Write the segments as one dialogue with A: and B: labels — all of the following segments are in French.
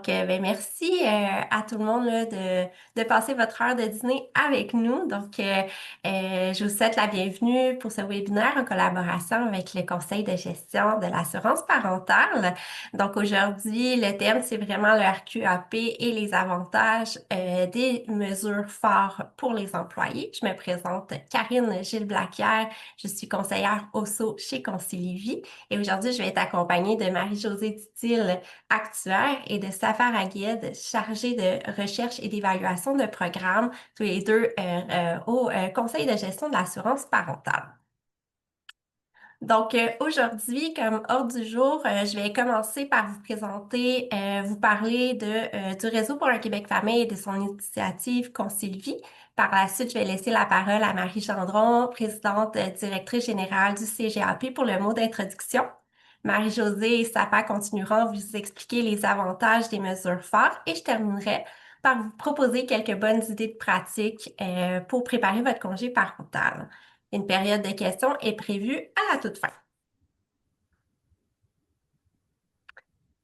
A: Merci à tout le monde là, de passer votre heure de dîner avec nous. Je vous souhaite la bienvenue pour ce webinaire en collaboration avec le Conseil de gestion de l'assurance parentale. Donc, aujourd'hui, le thème, c'est vraiment le RQAP et les avantages des mesures phares pour les employés. Je me présente Karine Gilles-Blaquière. Je suis conseillère OSSO chez Concilivie. Et aujourd'hui, je vais être accompagnée de Marie-Josée Dutil, actuaire, et de Safar Agued, chargée de recherche et d'évaluation de programmes, tous les deux au Conseil de gestion de l'assurance parentale. Aujourd'hui, comme ordre du jour, je vais commencer par vous présenter, vous parler du Réseau pour un Québec famille et de son initiative Concilvie. Par la suite, je vais laisser la parole à Marie Gendron, présidente directrice générale du CGAP, pour le mot d'introduction. Marie-Josée et Safa continueront à vous expliquer les avantages des mesures phares et je terminerai par vous proposer quelques bonnes idées de pratique pour préparer votre congé parental. Une période de questions est prévue à la toute fin.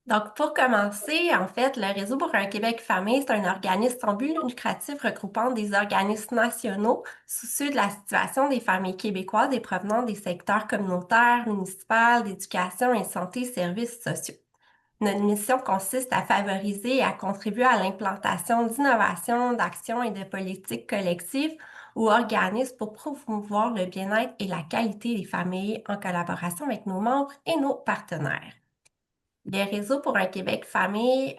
A: Donc, pour commencer, en fait, le Réseau pour un Québec famille, c'est un organisme sans but lucratif regroupant des organismes nationaux soucieux de la situation des familles québécoises et provenant des secteurs communautaires, municipaux, d'éducation et santé, services sociaux. Notre mission consiste à favoriser et à contribuer à l'implantation d'innovations, d'actions et de politiques collectives ou organismes pour promouvoir le bien-être et la qualité des familles en collaboration avec nos membres et nos partenaires. Le Réseau pour un Québec famille,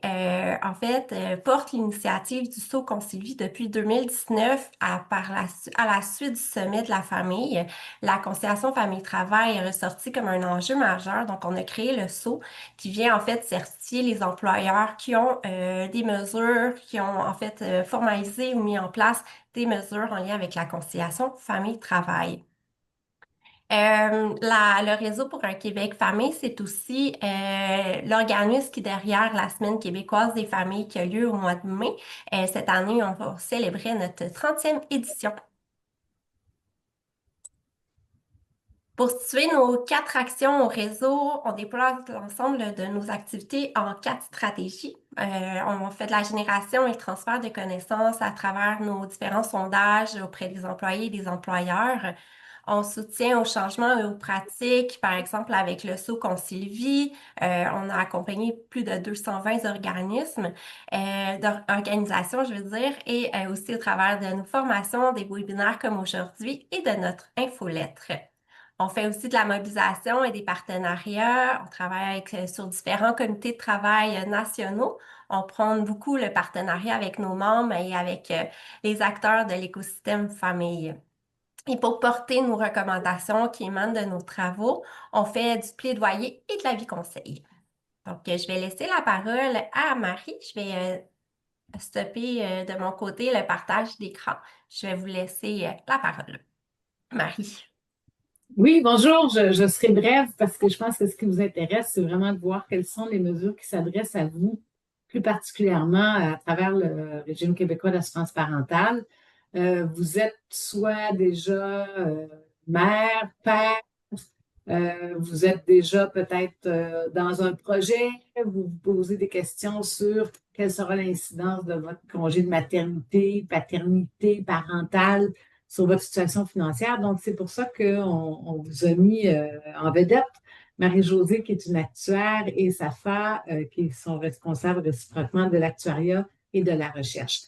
A: porte l'initiative du Saut Concilvie depuis 2019 à la suite du sommet de la famille. La conciliation famille-travail est ressortie comme un enjeu majeur. Donc, on a créé le Saut qui vient en fait certifier les employeurs qui ont des mesures, qui ont en fait formalisé ou mis en place des mesures en lien avec la conciliation famille-travail. Le Réseau pour un Québec famille, c'est aussi l'organisme qui est derrière la Semaine québécoise des familles qui a lieu au mois de mai. Cette année, on va célébrer notre 30e édition. Pour situer nos 4 actions au réseau, on déploie l'ensemble de nos activités en 4 stratégies. On fait de la génération et le transfert de connaissances à travers nos différents sondages auprès des employés et des employeurs. On soutient au changement et aux pratiques, par exemple avec le Saut Concilvie. On a accompagné plus de 220 organismes, organisations, je veux dire, et aussi au travers de nos formations, des webinaires comme aujourd'hui et de notre infolettre. On fait aussi de la mobilisation et des partenariats. On travaille sur différents comités de travail nationaux. On prône beaucoup le partenariat avec nos membres et avec les acteurs de l'écosystème famille. Et pour porter nos recommandations qui émanent de nos travaux, on fait du plaidoyer et de l'avis conseil. Donc, je vais laisser la parole à Marie. Je vais stopper de mon côté le partage d'écran. Je vais vous laisser la parole. Marie.
B: Oui, bonjour. Je serai brève parce que je pense que ce qui vous intéresse, c'est vraiment de voir quelles sont les mesures qui s'adressent à vous, plus particulièrement à travers le régime québécois d'assurance parentale. Vous êtes soit déjà mère, père, vous êtes déjà peut-être dans un projet, vous vous posez des questions sur quelle sera l'incidence de votre congé de maternité, paternité, parentale sur votre situation financière. Donc, c'est pour ça qu'on vous a mis en vedette Marie-Josée, qui est une actuaire, et Safa, qui sont responsables réciproquement de l'actuariat et de la recherche.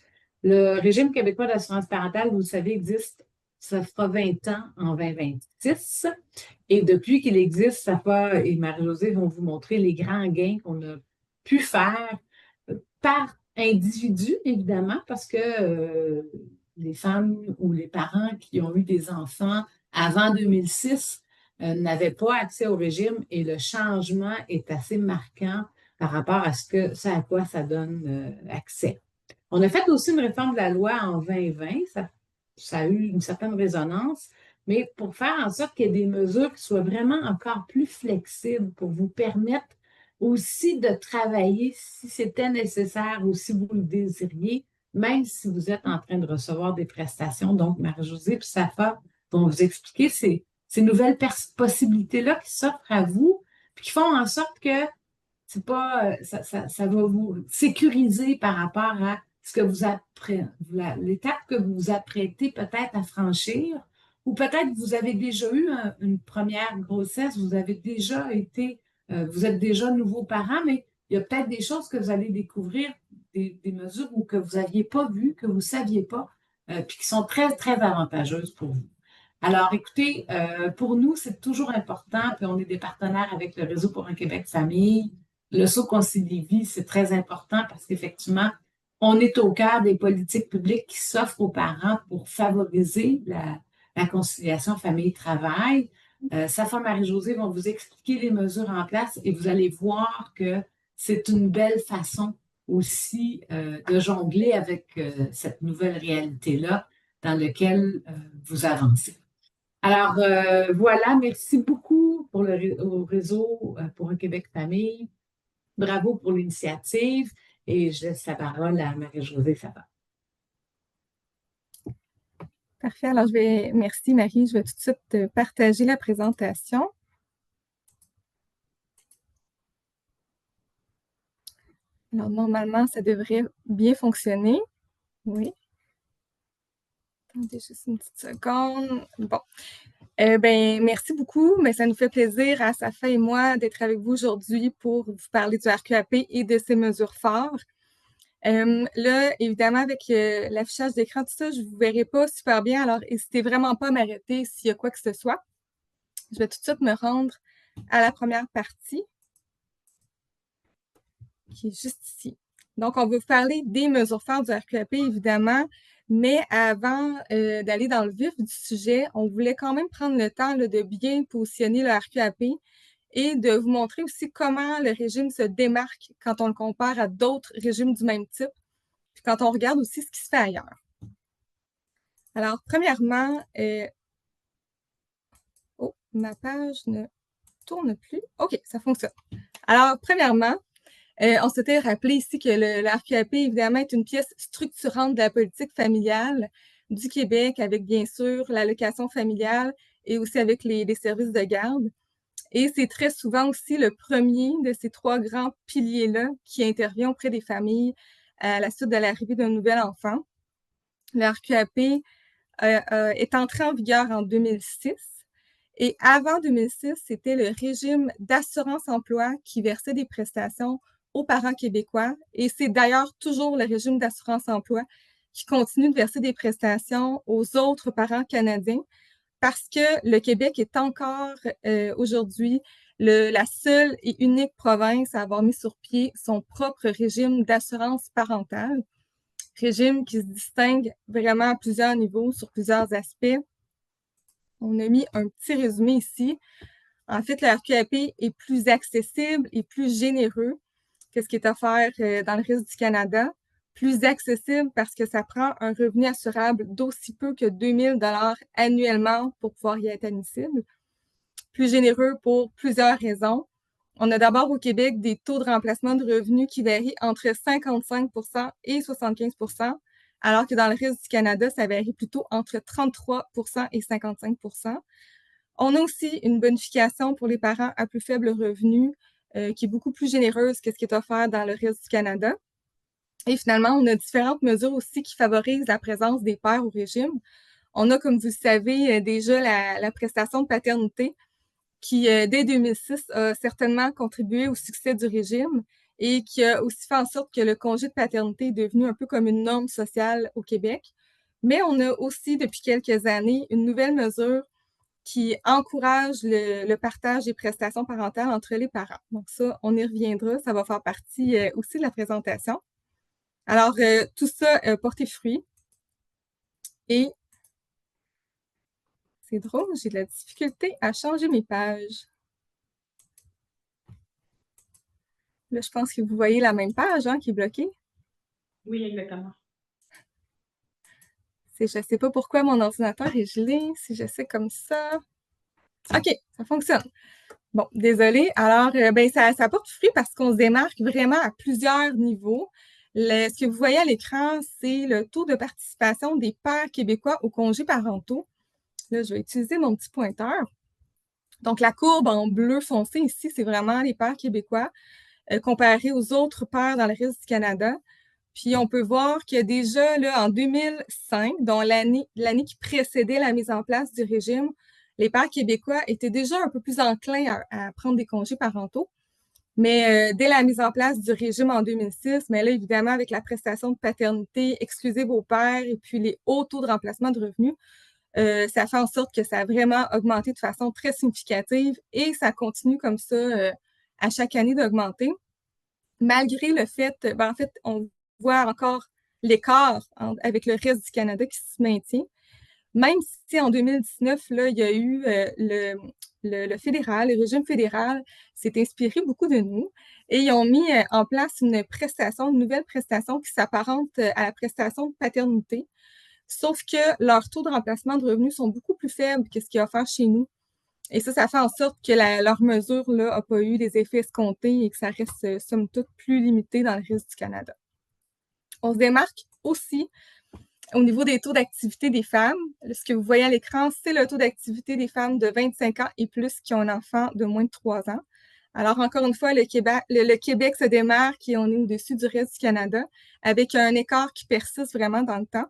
B: Le régime québécois d'assurance parentale, vous le savez, existe, ça fera 20 ans en 2026. Et depuis qu'il existe, Safa et Marie-Josée vont vous montrer les grands gains qu'on a pu faire par individu, évidemment, parce que les femmes ou les parents qui ont eu des enfants avant 2006 n'avaient pas accès au régime et le changement est assez marquant par rapport à à quoi ça donne accès. On a fait aussi une réforme de la loi en 2020, ça a eu une certaine résonance, mais pour faire en sorte qu'il y ait des mesures qui soient vraiment encore plus flexibles pour vous permettre aussi de travailler si c'était nécessaire ou si vous le désiriez, même si vous êtes en train de recevoir des prestations. Donc, Marie-Josée et Safa vont vous expliquer ces nouvelles possibilités-là qui s'offrent à vous, puis qui font en sorte que c'est pas, ça va vous sécuriser par rapport à ce que vous l'étape que vous vous apprêtez peut-être à franchir, ou peut-être vous avez déjà eu une première grossesse, vous avez déjà été, vous êtes déjà nouveau parent, mais il y a peut-être des choses que vous allez découvrir, des mesures ou que vous n'aviez pas vues, que vous ne saviez pas, puis qui sont très, très avantageuses pour vous. Alors, écoutez, pour nous, c'est toujours important, puis on est des partenaires avec le Réseau pour un Québec Famille. Le saut concilie vie, c'est très important parce qu'effectivement, on est au cœur des politiques publiques qui s'offrent aux parents pour favoriser la conciliation famille-travail. Safa Marie-Josée vont vous expliquer les mesures en place et vous allez voir que c'est une belle façon aussi de jongler avec cette nouvelle réalité-là dans laquelle vous avancez. Alors, voilà, merci beaucoup au réseau pour un Québec Famille. Bravo pour l'initiative et je laisse la parole à Marie-Josée Savard.
C: Parfait. Alors, merci Marie, je vais tout de suite partager la présentation. Alors, normalement, ça devrait bien fonctionner. Oui. Attendez juste une petite seconde. Bon. Merci beaucoup. Mais ça nous fait plaisir à Safa et moi d'être avec vous aujourd'hui pour vous parler du RQAP et de ses mesures phares. Là, évidemment, avec l'affichage d'écran, tout ça, je ne vous verrai pas super bien. Alors, n'hésitez vraiment pas à m'arrêter s'il y a quoi que ce soit. Je vais tout de suite me rendre à la première partie, qui est juste ici. Donc, on va vous parler des mesures phares du RQAP, évidemment. Mais avant d'aller dans le vif du sujet, on voulait quand même prendre le temps là, de bien positionner le RQAP et de vous montrer aussi comment le régime se démarque quand on le compare à d'autres régimes du même type, puis quand on regarde aussi ce qui se fait ailleurs. Alors, premièrement, oh, ma page ne tourne plus. OK, ça fonctionne. Alors, premièrement, on s'était rappelé ici que le RQAP, évidemment, est une pièce structurante de la politique familiale du Québec, avec bien sûr l'allocation familiale et aussi avec les services de garde. Et c'est très souvent aussi le premier de ces trois grands piliers-là qui intervient auprès des familles à la suite de l'arrivée d'un nouvel enfant. Le RQAP est entré en vigueur en 2006. Et avant 2006, c'était le régime d'assurance-emploi qui versait des prestations aux parents québécois. Et c'est d'ailleurs toujours le régime d'assurance-emploi qui continue de verser des prestations aux autres parents canadiens parce que le Québec est encore aujourd'hui la seule et unique province à avoir mis sur pied son propre régime d'assurance parentale, régime qui se distingue vraiment à plusieurs niveaux, sur plusieurs aspects. On a mis un petit résumé ici. En fait, le RQAP est plus accessible et plus généreux que ce qui est offert dans le reste du Canada. Plus accessible parce que ça prend un revenu assurable d'aussi peu que 2 000 $ annuellement pour pouvoir y être admissible. Plus généreux pour plusieurs raisons. On a d'abord au Québec des taux de remplacement de revenus qui varient entre 55 % et 75 %, alors que dans le reste du Canada, ça varie plutôt entre 33 % et 55 %. On a aussi une bonification pour les parents à plus faible revenu qui est beaucoup plus généreuse que ce qui est offert dans le reste du Canada. Et finalement, on a différentes mesures aussi qui favorisent la présence des pères au régime. On a, comme vous le savez, déjà la prestation de paternité qui, dès 2006, a certainement contribué au succès du régime et qui a aussi fait en sorte que le congé de paternité est devenu un peu comme une norme sociale au Québec. Mais on a aussi, depuis quelques années, une nouvelle mesure qui encourage le partage des prestations parentales entre les parents. Donc ça, on y reviendra, ça va faire partie aussi de la présentation. Alors, tout ça a porté fruit. Et c'est drôle, j'ai de la difficulté à changer mes pages. Là, je pense que vous voyez la même page qui est bloquée.
D: Oui, exactement.
C: Je ne sais pas pourquoi mon ordinateur est gelé. Si je sais comme ça. OK, ça fonctionne. Bon, désolée. Alors, ça porte fruit parce qu'on se démarque vraiment à plusieurs niveaux. Ce que vous voyez à l'écran, c'est le taux de participation des pères québécois aux congés parentaux. Là, je vais utiliser mon petit pointeur. Donc, la courbe en bleu foncé ici, c'est vraiment les pères québécois. comparé aux autres pères dans le reste du Canada. Puis on peut voir que déjà là, en 2005, dans l'année qui précédait la mise en place du régime, les pères québécois étaient déjà un peu plus enclins à prendre des congés parentaux. Mais dès la mise en place du régime en 2006, mais là, évidemment, avec la prestation de paternité exclusive aux pères et puis les hauts taux de remplacement de revenus, ça fait en sorte que ça a vraiment augmenté de façon très significative et ça continue comme ça à chaque année d'augmenter. Malgré le fait, en fait, on voit encore l'écart avec le reste du Canada qui se maintient. Même si en 2019, là, il y a eu le fédéral, le régime fédéral s'est inspiré beaucoup de nous et ils ont mis en place une nouvelle prestation qui s'apparente à la prestation de paternité, sauf que leurs taux de remplacement de revenus sont beaucoup plus faibles que ce qu'il y a offert chez nous. Et ça fait en sorte que leur mesure n'a pas eu les effets escomptés et que ça reste, somme toute, plus limité dans le reste du Canada. On se démarque aussi au niveau des taux d'activité des femmes. Ce que vous voyez à l'écran, c'est le taux d'activité des femmes de 25 ans et plus qui ont un enfant de moins de 3 ans. Alors, encore une fois, le Québec se démarque et on est au-dessus du reste du Canada avec un écart qui persiste vraiment dans le temps.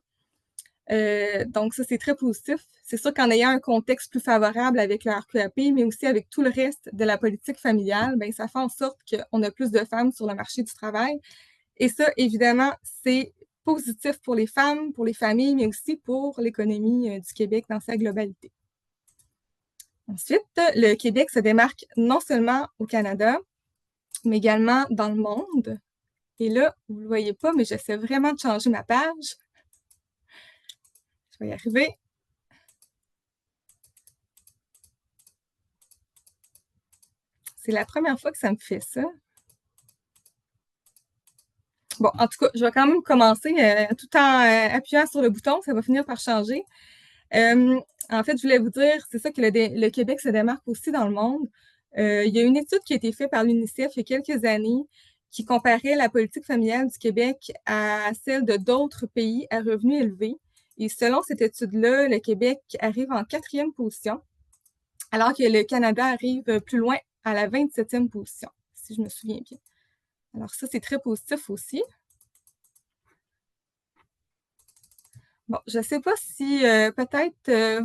C: Donc, ça, c'est très positif. C'est sûr qu'en ayant un contexte plus favorable avec le RQAP, mais aussi avec tout le reste de la politique familiale, bien, ça fait en sorte qu'on a plus de femmes sur le marché du travail. Et ça, évidemment, c'est positif pour les femmes, pour les familles, mais aussi pour l'économie du Québec dans sa globalité. Ensuite, le Québec se démarque non seulement au Canada, mais également dans le monde. Et là, vous ne le voyez pas, mais j'essaie vraiment de changer ma page. Je vais y arriver. C'est la première fois que ça me fait ça. Bon, en tout cas, je vais quand même commencer tout en appuyant sur le bouton. Ça va finir par changer. En fait, je voulais vous dire, c'est ça que le Québec se démarque aussi dans le monde. Il y a une étude qui a été faite par l'UNICEF il y a quelques années qui comparait la politique familiale du Québec à celle de d'autres pays à revenus élevés. Et selon cette étude-là, le Québec arrive en 4e position, alors que le Canada arrive plus loin à la 27e position, si je me souviens bien. Alors ça, c'est très positif aussi. Bon, je ne sais pas si peut-être je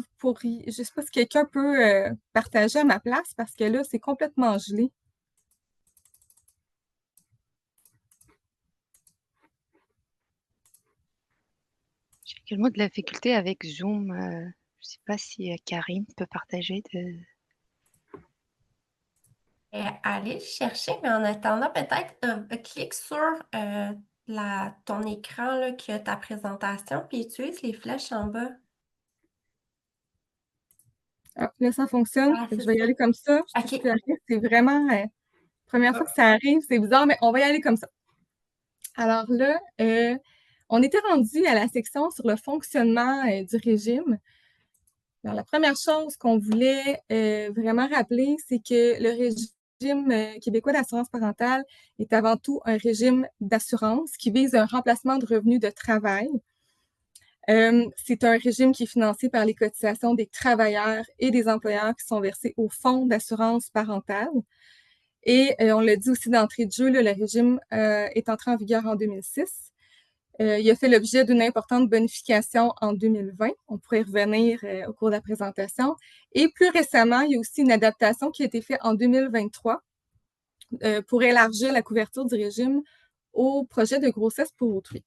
C: ne sais pas si quelqu'un peut partager à ma place parce que là, c'est complètement gelé.
E: J'ai également de la difficulté avec Zoom. Je ne sais pas si Karine peut partager de...
A: Allez le chercher, mais en attendant, peut-être clique sur ton écran là, qui a ta présentation, puis utilise les flèches en bas.
C: Ah, là, ça fonctionne.
A: Ah,
C: Je
A: c'est
C: vais y
A: ça.
C: aller comme ça. Je touche
A: OK.
C: plus à rien. C'est vraiment la première fois que ça arrive. C'est bizarre, mais on va y aller comme ça. Alors là, on était rendu à la section sur le fonctionnement du régime. Alors, la première chose qu'on voulait vraiment rappeler, c'est que le régime québécois d'assurance parentale est avant tout un régime d'assurance qui vise un remplacement de revenus de travail. C'est un régime qui est financé par les cotisations des travailleurs et des employeurs qui sont versés au Fonds d'assurance parentale. Et on l'a dit aussi d'entrée de jeu, là, le régime est entré en vigueur en 2006. Il a fait l'objet d'une importante bonification en 2020. On pourrait y revenir au cours de la présentation. Et plus récemment, il y a aussi une adaptation qui a été faite en 2023 pour élargir la couverture du régime au projet de grossesse pour autrui.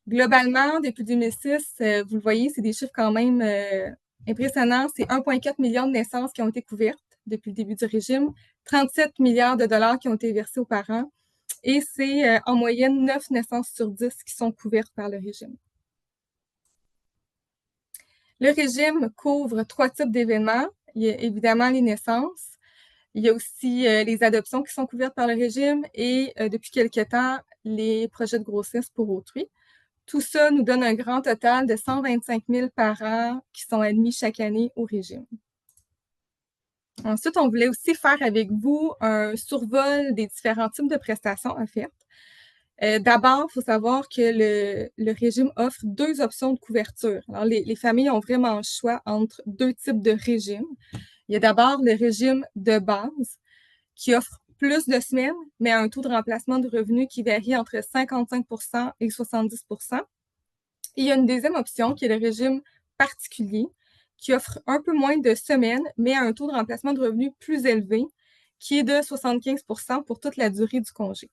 C: Globalement, depuis 2006, vous le voyez, c'est des chiffres quand même impressionnants. C'est 1,4 million de naissances qui ont été couvertes depuis le début du régime, 37 milliards de dollars qui ont été versés aux parents, et c'est en moyenne 9 naissances sur 10 qui sont couvertes par le régime. Le régime couvre 3 types d'événements. Il y a évidemment les naissances. Il y a aussi les adoptions qui sont couvertes par le régime et depuis quelque temps, les projets de grossesse pour autrui. Tout ça nous donne un grand total de 125 000 parents qui sont admis chaque année au régime. Ensuite, on voulait aussi faire avec vous un survol des différents types de prestations offertes. D'abord, il faut savoir que le régime offre 2 options de couverture. Alors, les familles ont vraiment le choix entre 2 types de régimes. Il y a d'abord le régime de base qui offre plus de semaines, mais à un taux de remplacement de revenus qui varie entre 55% et 70%. Et il y a une deuxième option qui est le régime particulier, qui offre un peu moins de semaines, mais à un taux de remplacement de revenus plus élevé, qui est de 75% pour toute la durée du congé.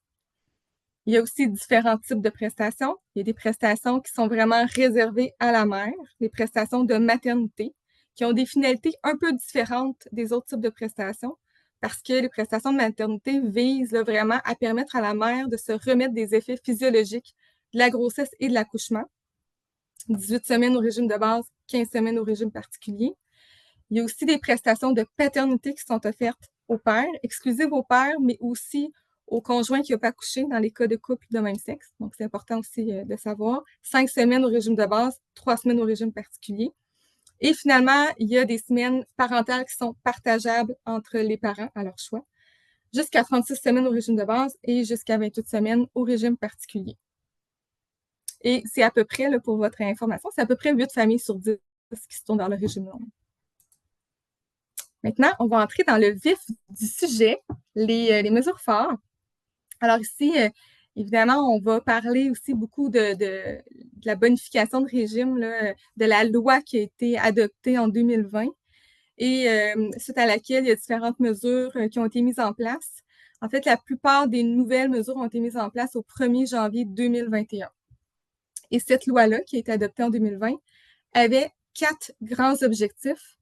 C: Il y a aussi différents types de prestations. Il y a des prestations qui sont vraiment réservées à la mère, des prestations de maternité, qui ont des finalités un peu différentes des autres types de prestations, parce que les prestations de maternité visent là, vraiment à permettre à la mère de se remettre des effets physiologiques de la grossesse et de l'accouchement. 18 semaines au régime de base, 15 semaines au régime particulier. Il y a aussi des prestations de paternité qui sont offertes aux pères, exclusives aux pères, mais aussi aux conjoints qui n'ont pas accouché dans les cas de couple de même sexe. Donc, c'est important aussi de savoir. 5 semaines au régime de base, 3 semaines au régime particulier. Et finalement, il y a des semaines parentales qui sont partageables entre les parents à leur choix, jusqu'à 36 semaines au régime de base et jusqu'à 28 semaines au régime particulier. Et c'est à peu près, là, pour votre information, c'est à peu près 8 familles sur 10 qui se tournent vers le régime long. Maintenant, on va entrer dans le vif du sujet, les mesures phares. Alors ici, évidemment, on va parler aussi beaucoup de la bonification de régime, là, de la loi qui a été adoptée en 2020 et suite à laquelle il y a différentes mesures qui ont été mises en place. En fait, la plupart des nouvelles mesures ont été mises en place au 1er janvier 2021. Et cette loi-là, qui a été adoptée en 2020, avait 4 grands objectifs.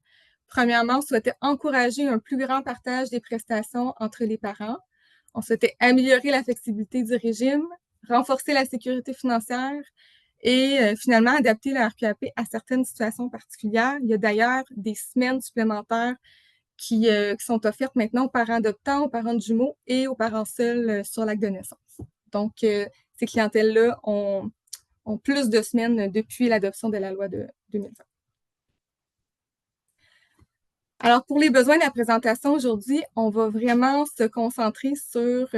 C: Premièrement, on souhaitait encourager un plus grand partage des prestations entre les parents. On souhaitait améliorer la flexibilité du régime, renforcer la sécurité financière et finalement adapter le RQAP à certaines situations particulières. Il y a d'ailleurs des semaines supplémentaires qui sont offertes maintenant aux parents adoptants, aux parents de jumeaux et aux parents seuls sur l'acte de naissance. Donc, ces clientèles-là ont plus de semaines depuis l'adoption de la loi de 2020. Alors, pour les besoins de la présentation aujourd'hui, on va vraiment se concentrer sur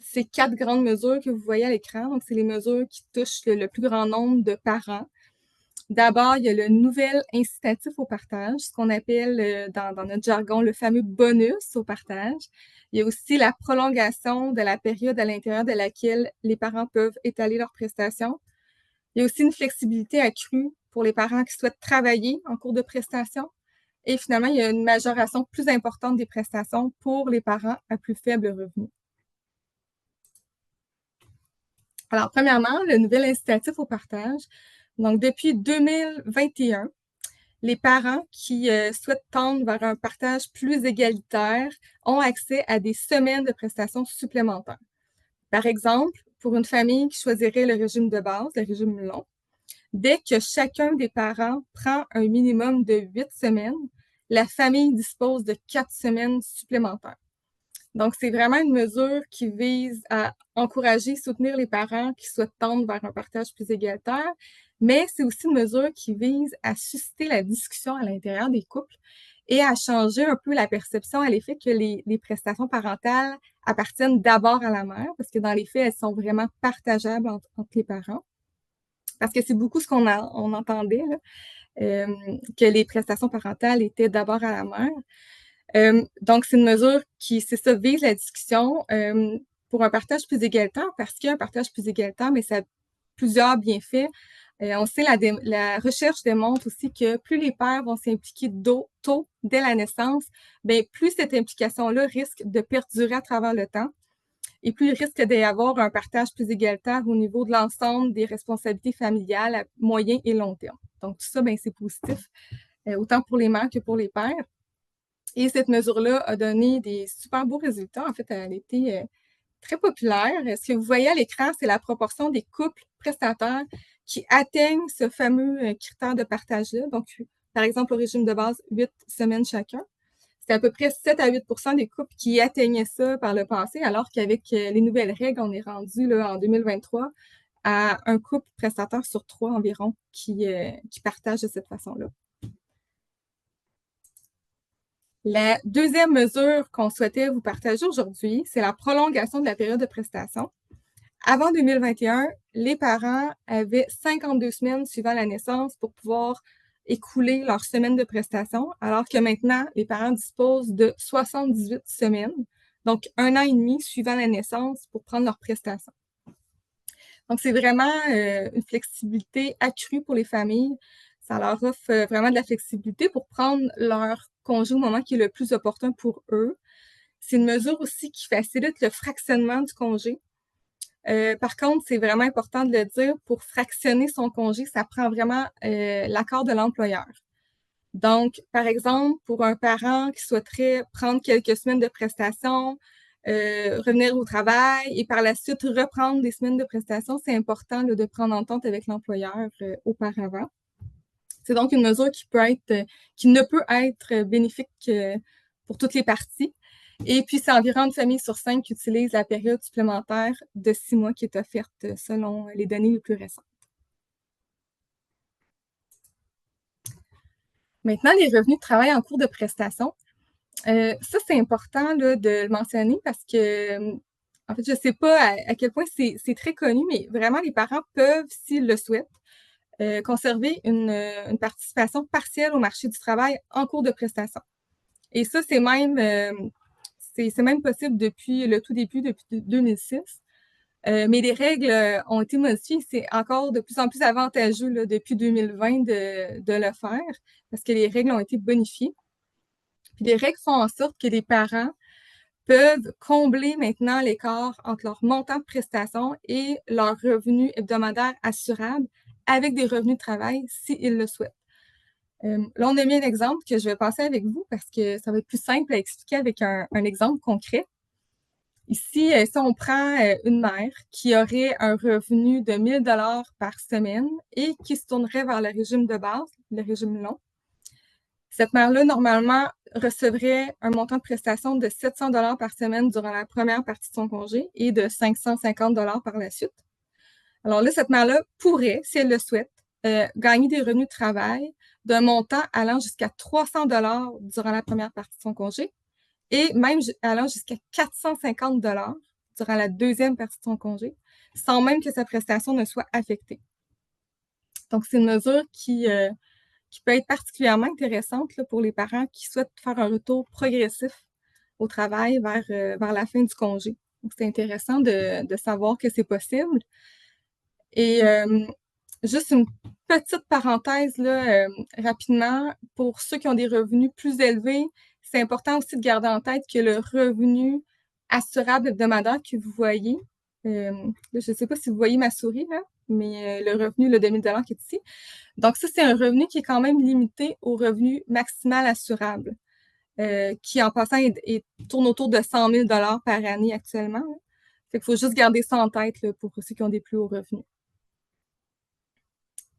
C: ces 4 grandes mesures que vous voyez à l'écran. Donc, c'est les mesures qui touchent le plus grand nombre de parents. D'abord, il y a le nouvel incitatif au partage, ce qu'on appelle dans notre jargon le fameux bonus au partage. Il y a aussi la prolongation de la période à l'intérieur de laquelle les parents peuvent étaler leurs prestations. Il y a aussi une flexibilité accrue pour les parents qui souhaitent travailler en cours de prestation. Et finalement, il y a une majoration plus importante des prestations pour les parents à plus faible revenu. Alors, premièrement, le nouvel incitatif au partage. Donc, depuis 2021, les parents qui souhaitent tendre vers un partage plus égalitaire ont accès à des semaines de prestations supplémentaires. Par exemple, pour une famille qui choisirait le régime de base, le régime long, dès que chacun des parents prend un minimum de 8 semaines, la famille dispose de 4 semaines supplémentaires. Donc, c'est vraiment une mesure qui vise à encourager et soutenir les parents qui souhaitent tendre vers un partage plus égalitaire, mais c'est aussi une mesure qui vise à susciter la discussion à l'intérieur des couples et à changer un peu la perception à l'effet que les prestations parentales appartiennent d'abord à la mère, parce que dans les faits, elles sont vraiment partageables entre les parents. Parce que c'est beaucoup ce qu'on entendait, là. Que les prestations parentales étaient d'abord à la mère. Donc, c'est une mesure qui, c'est ça, vise la discussion pour un partage plus égalitaire, parce qu'un partage plus égalitaire, mais ça a plusieurs bienfaits. On sait, la recherche démontre aussi que plus les pères vont s'impliquer tôt dès la naissance, bien, plus cette implication-là risque de perdurer à travers le temps. Et plus il risque d'y avoir un partage plus égalitaire au niveau de l'ensemble des responsabilités familiales à moyen et long terme. Donc, tout ça, bien, c'est positif, autant pour les mères que pour les pères. Et cette mesure-là a donné des super beaux résultats. En fait, elle a été très populaire. Ce que vous voyez à l'écran, c'est la proportion des couples prestataires qui atteignent ce fameux critère de partage-là. Donc, par exemple, au régime de base, 8 semaines chacun. C'est à peu près 7 à 8 des couples qui atteignaient ça par le passé, alors qu'avec les nouvelles règles, on est rendu là, en 2023 à un couple prestataire sur 3 environ qui partage de cette façon-là. La deuxième mesure qu'on souhaitait vous partager aujourd'hui, c'est la prolongation de la période de prestation. Avant 2021, les parents avaient 52 semaines suivant la naissance pour pouvoir écouler leur semaine de prestation, alors que maintenant, les parents disposent de 78 semaines. donc 1 an et demi suivant la naissance pour prendre leurs prestations. Donc, c'est vraiment une flexibilité accrue pour les familles. Ça leur offre vraiment de la flexibilité pour prendre leur congé au moment qui est le plus opportun pour eux. C'est une mesure aussi qui facilite le fractionnement du congé. Par contre, c'est vraiment important de le dire, pour fractionner son congé, ça prend vraiment l'accord de l'employeur. Donc, par exemple, pour un parent qui souhaiterait prendre quelques semaines de prestations, revenir au travail et par la suite reprendre des semaines de prestations, c'est important là, de prendre entente avec l'employeur auparavant. C'est donc une mesure qui ne peut être bénéfique pour toutes les parties. Et puis, c'est environ une famille sur 5 qui utilise la période supplémentaire de 6 mois qui est offerte selon les données les plus récentes. Maintenant, les revenus de travail en cours de prestation. Ça, c'est important là, de le mentionner parce que, en fait, je ne sais pas à quel point c'est très connu, mais vraiment, les parents peuvent, s'ils le souhaitent, conserver une participation partielle au marché du travail en cours de prestation. Et ça, c'est même possible depuis le tout début, depuis 2006. Mais les règles ont été modifiées. C'est encore de plus en plus avantageux là, depuis 2020 de le faire parce que les règles ont été bonifiées. Puis les règles font en sorte que les parents peuvent combler maintenant l'écart entre leur montant de prestation et leur revenu hebdomadaire assurable avec des revenus de travail s'ils le souhaitent. Là, on a mis un exemple que je vais passer avec vous parce que ça va être plus simple à expliquer avec un exemple concret. Ici, si on prend une mère qui aurait un revenu de 1 000 $ par semaine et qui se tournerait vers le régime de base, le régime long, cette mère-là, normalement, recevrait un montant de prestation de 700 $ par semaine durant la première partie de son congé et de 550 $ par la suite. Alors là, cette mère-là pourrait, si elle le souhaite, gagner des revenus de travail d'un montant allant jusqu'à 300 $ durant la première partie de son congé et même allant jusqu'à 450 $ durant la deuxième partie de son congé, sans même que sa prestation ne soit affectée. Donc, c'est une mesure qui peut être particulièrement intéressante là, pour les parents qui souhaitent faire un retour progressif au travail vers la fin du congé. Donc, c'est intéressant de savoir que c'est possible. Et juste une petite parenthèse là, rapidement, pour ceux qui ont des revenus plus élevés, c'est important aussi de garder en tête que le revenu assurable hebdomadaire que vous voyez, là, je ne sais pas si vous voyez ma souris, là, mais le revenu là, de 1 000 $ qui est ici. Donc, ça, c'est un revenu qui est quand même limité au revenu maximal assurable, qui, en passant, tourne autour de 100 000 $ par année actuellement. Là. Fait qu'il faut juste garder ça en tête là, pour ceux qui ont des plus hauts revenus.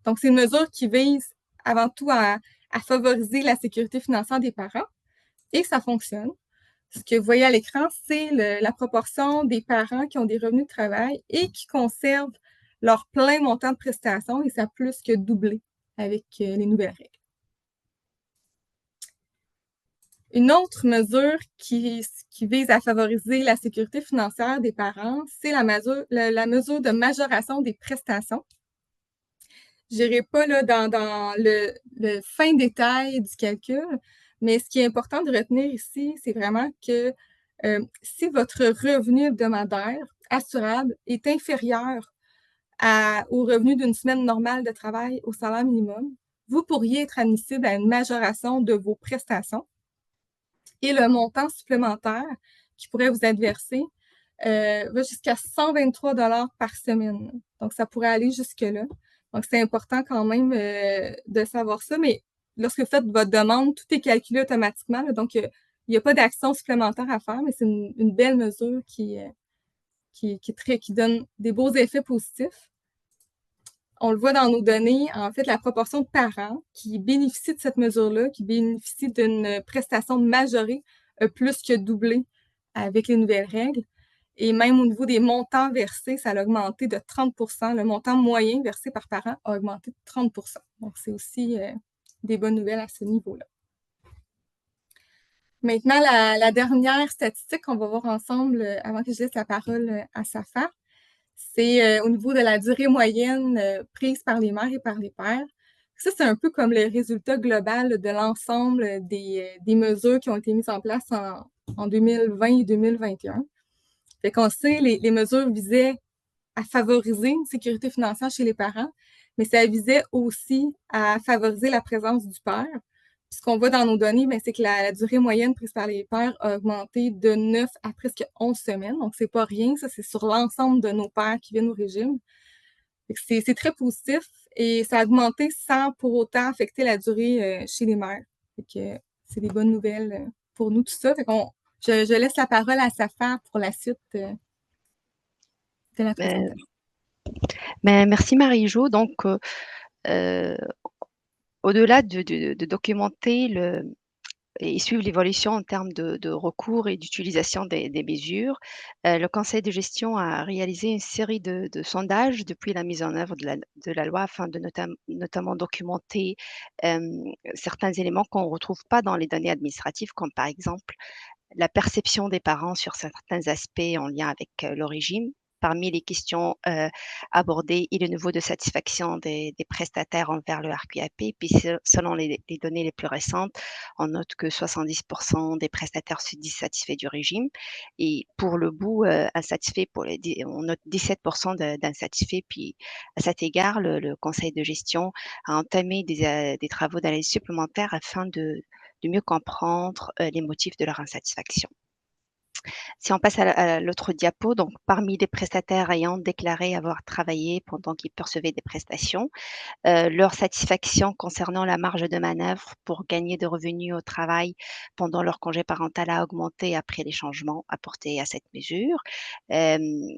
C: Donc, c'est une mesure qui vise avant tout à favoriser la sécurité financière des parents et ça fonctionne. Ce que vous voyez à l'écran, c'est la proportion des parents qui ont des revenus de travail et qui conservent leur plein montant de prestations et ça a plus que doublé avec les nouvelles règles. Une autre mesure qui vise à favoriser la sécurité financière des parents, c'est la mesure de majoration des prestations. Je n'irai pas là, dans le fin détail du calcul, mais ce qui est important de retenir ici, c'est vraiment que si votre revenu hebdomadaire assurable est inférieur au revenu d'une semaine normale de travail au salaire minimum, vous pourriez être admissible à une majoration de vos prestations et le montant supplémentaire qui pourrait vous être versé va jusqu'à 123 $ par semaine. Donc, ça pourrait aller jusque-là. Donc, c'est important quand même de savoir ça, mais lorsque vous faites votre demande, tout est calculé automatiquement. Là, donc, il n'y a pas d'action supplémentaire à faire, mais c'est une belle mesure qui donne des beaux effets positifs. On le voit dans nos données, en fait, la proportion de parents qui bénéficient de cette mesure-là, qui bénéficient d'une prestation majorée, a plus que doublé avec les nouvelles règles. Et même au niveau des montants versés, ça a augmenté de 30 %. Le montant moyen versé par parent a augmenté de 30 %. Donc, c'est aussi des bonnes nouvelles à ce niveau-là. Maintenant, la dernière statistique qu'on va voir ensemble avant que je laisse la parole à Safa, c'est au niveau de la durée moyenne prise par les mères et par les pères. Ça, c'est un peu comme le résultat global de l'ensemble des mesures qui ont été mises en place en 2020 et 2021. Fait qu'on sait, les mesures visaient à favoriser une sécurité financière chez les parents, mais ça visait aussi à favoriser la présence du père. Puis ce qu'on voit dans nos données, c'est que la durée moyenne prise par les pères a augmenté de 9 à presque 11 semaines. Donc, c'est pas rien, ça, c'est sur l'ensemble de nos pères qui viennent au régime. C'est très positif et ça a augmenté sans pour autant affecter la durée chez les mères. Fait que c'est des bonnes nouvelles pour nous, tout ça. Fait je laisse la parole à Safa pour la suite de la présentation.
E: Merci Marie-Jo. Donc, au-delà de documenter et suivre l'évolution en termes de recours et d'utilisation des mesures, le conseil de gestion a réalisé une série de sondages depuis la mise en œuvre de la loi afin de notamment documenter certains éléments qu'on ne retrouve pas dans les données administratives, comme par exemple la perception des parents sur certains aspects en lien avec le régime. Parmi les questions abordées et le niveau de satisfaction des prestataires envers le RQAP. Puis selon les données les plus récentes, on note que 70% des prestataires se disent satisfaits du régime. Et pour le bout, insatisfaits, on note 17% d'insatisfaits. Puis à cet égard, le conseil de gestion a entamé des travaux d'analyse supplémentaires afin de mieux comprendre les motifs de leur insatisfaction. Si on passe à l'autre diapo, donc parmi les prestataires ayant déclaré avoir travaillé pendant qu'ils percevaient des prestations, leur satisfaction concernant la marge de manœuvre pour gagner de revenus au travail pendant leur congé parental a augmenté après les changements apportés à cette mesure.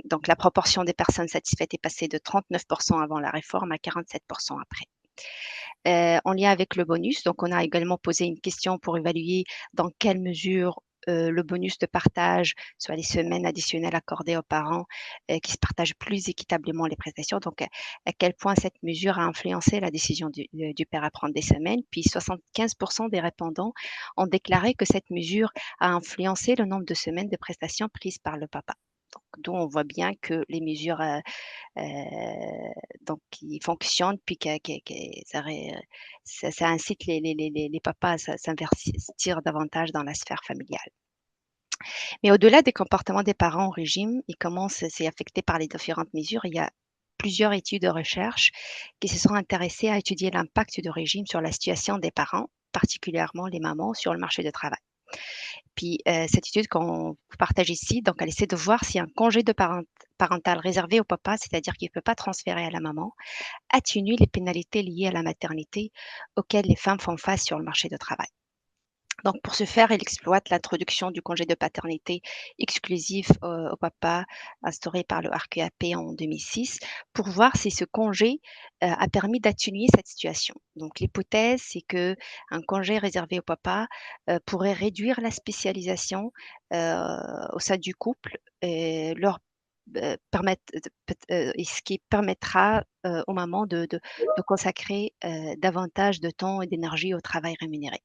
E: Donc la proportion des personnes satisfaites est passée de 39% avant la réforme à 47% après. En lien avec le bonus, donc on a également posé une question pour évaluer dans quelle mesure le bonus de partage, soit les semaines additionnelles accordées aux parents qui se partagent plus équitablement les prestations, donc à quel point cette mesure a influencé la décision du père à prendre des semaines. Puis 75% des répondants ont déclaré que cette mesure a influencé le nombre de semaines de prestations prises par le papa. Donc, d'où on voit bien que les mesures donc qui fonctionnent, puis ça incite les papas à s'investir davantage dans la sphère familiale. Mais au-delà des comportements des parents au régime et comment c'est affecté par les différentes mesures, il y a plusieurs études de recherche qui se sont intéressées à étudier l'impact du régime sur la situation des parents, particulièrement les mamans, sur le marché du travail. Puis cette étude qu'on partage ici, donc elle essaie de voir si un congé de parental réservé au papa, c'est-à-dire qu'il ne peut pas transférer à la maman, atténue les pénalités liées à la maternité auxquelles les femmes font face sur le marché du travail. Donc, pour ce faire, il exploite l'introduction du congé de paternité exclusif au papa instauré par le RQAP en 2006 pour voir si ce congé a permis d'atténuer cette situation. Donc, l'hypothèse, c'est que un congé réservé au papa pourrait réduire la spécialisation au sein du couple et leur et ce qui permettra aux mamans de consacrer davantage de temps et d'énergie au travail rémunéré.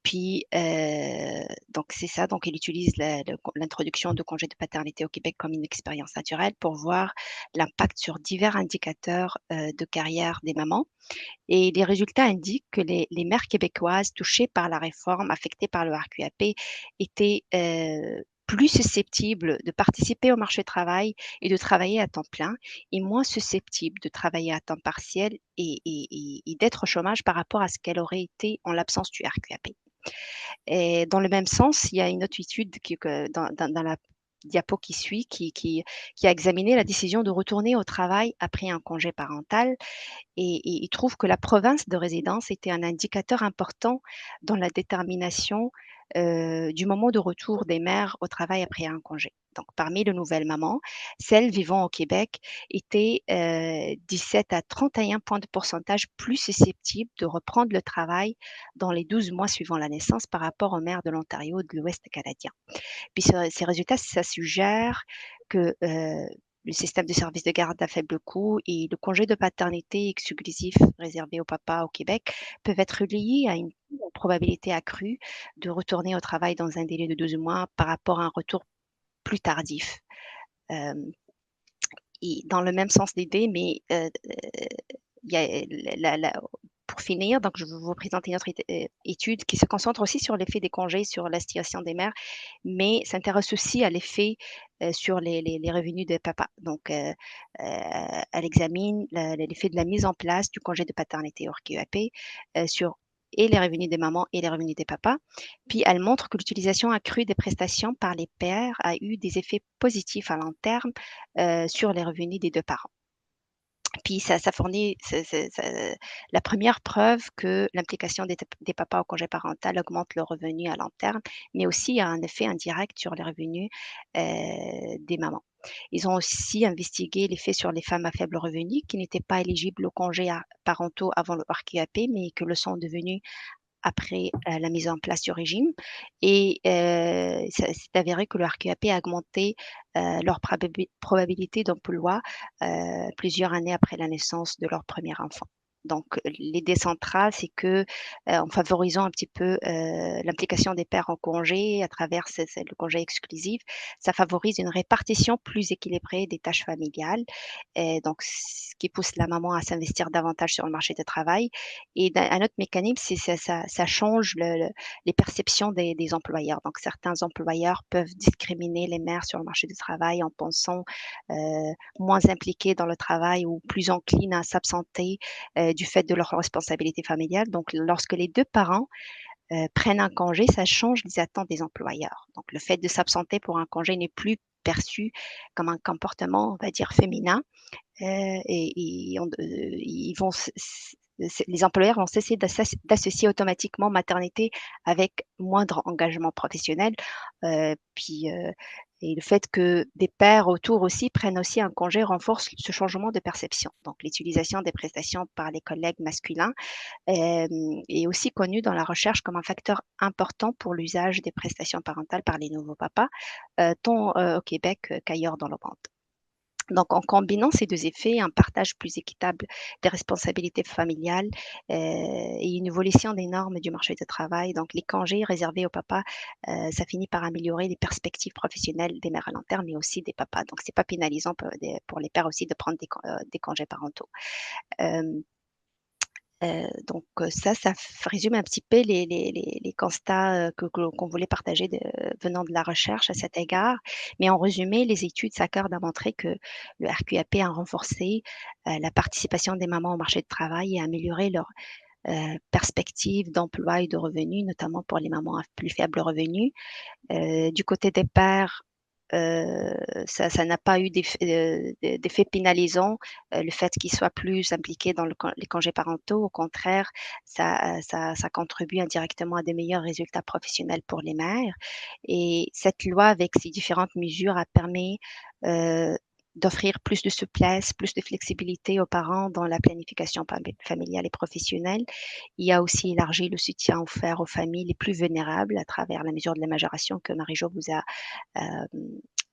E: Puis, donc c'est ça, donc il utilise l'introduction de congé de paternité au Québec comme une expérience naturelle pour voir l'impact sur divers indicateurs de carrière des mamans. Et les résultats indiquent que les mères québécoises touchées par la réforme, affectées par le RQAP, étaient plus susceptibles de participer au marché du travail et de travailler à temps plein, et moins susceptibles de travailler à temps partiel et d'être au chômage par rapport à ce qu'elle aurait été en l'absence du RQAP. Et dans le même sens, il y a une autre étude dans la diapo qui suit, qui a examiné la décision de retourner au travail après un congé parental et il trouve que la province de résidence était un indicateur important dans la détermination du moment de retour des mères au travail après un congé. Donc, parmi les nouvelles mamans, celles vivant au Québec étaient 17 à 31 points de pourcentage plus susceptibles de reprendre le travail dans les 12 mois suivant la naissance par rapport aux mères de l'Ontario et de l'Ouest canadien. Puis ces résultats, ça suggère que le système de services de garde à faible coût et le congé de paternité exclusif réservé au papa au Québec peuvent être liés à une probabilité accrue de retourner au travail dans un délai de 12 mois par rapport à un retour plus tardif. Et dans le même sens d'idée, mais il y a pour finir, donc je vais vous présenter une autre étude qui se concentre aussi sur l'effet des congés sur la situation des mères, mais s'intéresse aussi à l'effet sur les revenus de papa. Donc, elle examine l'effet de la mise en place du congé de paternité hors QAP sur et les revenus des mamans et les revenus des papas. Puis elle montre que l'utilisation accrue des prestations par les pères a eu des effets positifs à long terme sur les revenus des deux parents. Puis ça fournit la première preuve que l'implication des papas au congé parental augmente le revenu à long terme, mais aussi a un effet indirect sur les revenus des mamans. Ils ont aussi investigué l'effet sur les femmes à faible revenu qui n'étaient pas éligibles aux congés parentaux avant le RQAP, mais que le sont devenus après la mise en place du régime. Et ça s'est avéré que le RQAP a augmenté leur probabilité d'emploi plusieurs années après la naissance de leur premier enfant. Donc, l'idée centrale, c'est que en favorisant un petit peu l'implication des pères en congé à travers le congé exclusif, ça favorise une répartition plus équilibrée des tâches familiales. Et donc, ce qui pousse la maman à s'investir davantage sur le marché du travail. Et un autre mécanisme, c'est ça change les perceptions des employeurs. Donc, certains employeurs peuvent discriminer les mères sur le marché du travail en pensant moins impliquées dans le travail ou plus enclines à s'absenter du fait de leur responsabilité familiale. Donc, lorsque les deux parents prennent un congé, ça change les attentes des employeurs. Donc, le fait de s'absenter pour un congé n'est plus perçu comme un comportement, on va dire, féminin. Ils vont les employeurs vont cesser d'associer automatiquement maternité avec moindre engagement professionnel. Puis, et le fait que des pères autour aussi prennent aussi un congé renforce ce changement de perception. Donc, l'utilisation des prestations par les collègues masculins est aussi connue dans la recherche comme un facteur important pour l'usage des prestations parentales par les nouveaux papas, tant au Québec qu'ailleurs dans le monde. Donc, en combinant ces deux effets, un partage plus équitable des responsabilités familiales et une évolution des normes du marché du travail, donc les congés réservés aux papas, ça finit par améliorer les perspectives professionnelles des mères à long terme, mais aussi des papas. Donc, c'est pas pénalisant pour les pères aussi de prendre des congés parentaux. Euh, donc ça résume un petit peu les constats qu'on voulait partager venant de la recherche à cet égard. Mais en résumé, les études s'accordent à montrer que le RQAP a renforcé la participation des mamans au marché du travail et a amélioré leur perspective d'emploi et de revenus, notamment pour les mamans à plus faible revenu. Du côté des pères, ça n'a pas eu d'effet pénalisant, le fait qu'ils soient plus impliqués dans les congés parentaux. Au contraire, ça contribue indirectement à des meilleurs résultats professionnels pour les mères. Et cette loi, avec ses différentes mesures, a permis d'offrir plus de souplesse, plus de flexibilité aux parents dans la planification familiale et professionnelle. Il a aussi élargi le soutien offert aux familles les plus vulnérables à travers la mesure de la majoration que Marie-Jo vous a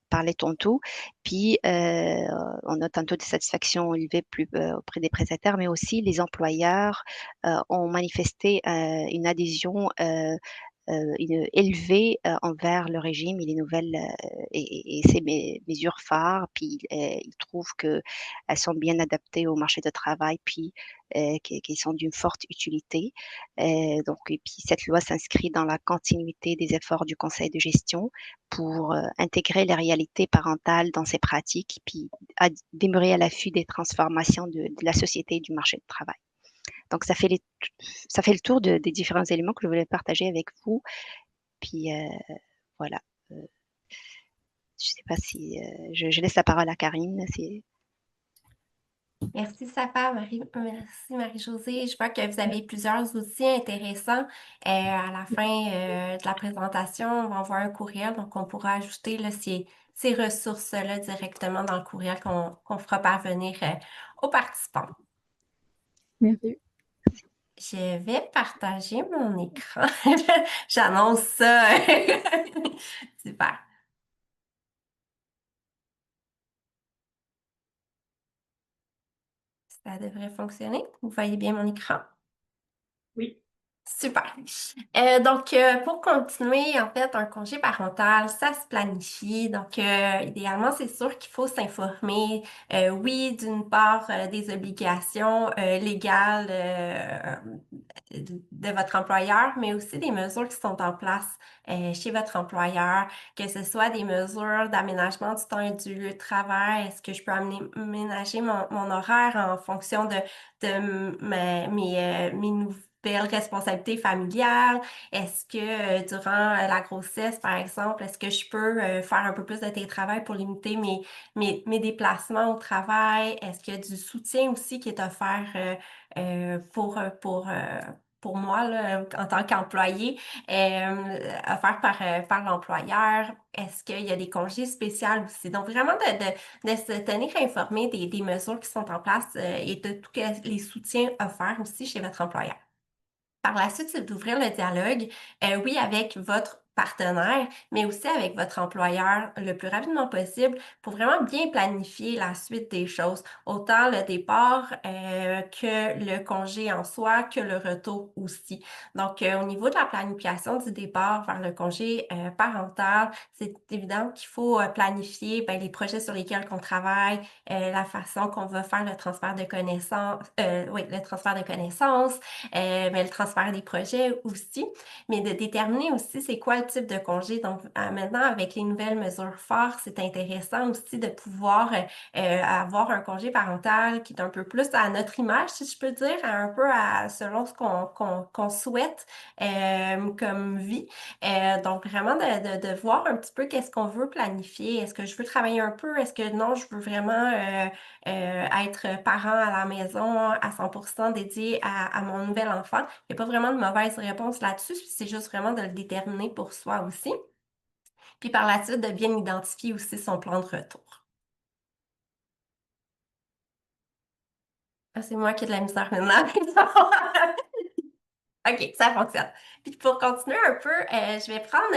E: parlait tantôt. Puis, on note un taux de satisfaction élevé auprès des prestataires, mais aussi les employeurs ont manifesté une adhésion élevée envers le régime et les nouvelles et ces mesures phares. Puis, ils trouvent qu'elles sont bien adaptées au marché de travail, puis qui sont d'une forte utilité. Donc, et puis cette loi s'inscrit dans la continuité des efforts du conseil de gestion pour intégrer les réalités parentales dans ses pratiques, puis demeurer à l'affût des transformations de la société et du marché du travail. Donc, ça fait le tour des différents éléments que je voulais partager avec vous. Puis, voilà. Je ne sais pas si je laisse la parole à Karine.
A: Merci, Safa. Merci, Marie-Josée. Je vois que vous avez plusieurs outils intéressants. À la fin de la présentation, on va envoyer un courriel, donc on pourra ajouter là, ces ressources-là directement dans le courriel qu'on fera parvenir aux participants.
C: Merveilleux.
A: Je vais partager mon écran. J'annonce ça. Super. Ça devrait fonctionner. Vous voyez bien mon écran?
D: Oui.
A: Super. Donc, pour continuer, en fait, un congé parental, ça se planifie. Donc, idéalement, c'est sûr qu'il faut s'informer. Oui, d'une part, des obligations légales de votre employeur, mais aussi des mesures qui sont en place chez votre employeur, que ce soit des mesures d'aménagement du temps et du lieu de travail. Est-ce que je peux aménager mon horaire en fonction de mes nouvelles responsabilités familiales? Est-ce que durant la grossesse, par exemple, est-ce que je peux faire un peu plus de télétravail pour limiter mes déplacements au travail? Est-ce qu'il y a du soutien aussi qui est offert pour moi là, en tant qu'employé, offert par l'employeur? Est-ce qu'il y a des congés spéciaux aussi? Donc, vraiment de se tenir informé des mesures qui sont en place et de tous les soutiens offerts aussi chez votre employeur. Par la suite, c'est d'ouvrir le dialogue, oui, avec votre partenaire, mais aussi avec votre employeur le plus rapidement possible pour vraiment bien planifier la suite des choses, autant le départ que le congé en soi, que le retour aussi. Donc, au niveau de la planification du départ vers le congé parental, c'est évident qu'il faut planifier les projets sur lesquels on travaille, la façon qu'on va faire le transfert de connaissances, le transfert de connaissances, mais le transfert des projets aussi, mais de déterminer aussi c'est quoi le type de congé. Donc, maintenant, avec les nouvelles mesures fortes, c'est intéressant aussi de pouvoir avoir un congé parental qui est un peu plus à notre image, si je peux dire, un peu selon ce qu'on souhaite comme vie. Donc, vraiment de voir un petit peu qu'est-ce qu'on veut planifier. Est-ce que je veux travailler un peu? Est-ce que non, je veux vraiment être parent à la maison à 100% dédié à mon nouvel enfant? Il n'y a pas vraiment de mauvaise réponse là-dessus, c'est juste vraiment de le déterminer pour soi aussi. Puis par la suite, de bien identifier aussi son plan de retour. Ah, c'est moi qui ai de la misère maintenant. OK, ça fonctionne. Puis pour continuer un peu, je vais prendre,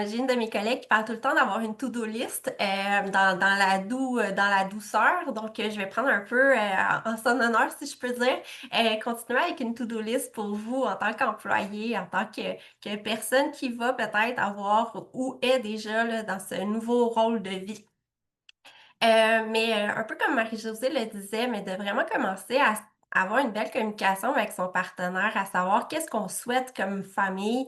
A: j'ai une de mes collègues qui parle tout le temps d'avoir une to-do list dans la douceur. Donc, je vais prendre un peu en son honneur, si je peux dire, continuer avec une to-do list pour vous en tant qu'employé, en tant que personne qui va peut-être avoir ou est déjà là, dans ce nouveau rôle de vie. Mais un peu comme Marie-Josée le disait, mais de vraiment commencer à avoir une belle communication avec son partenaire, à savoir qu'est-ce qu'on souhaite comme famille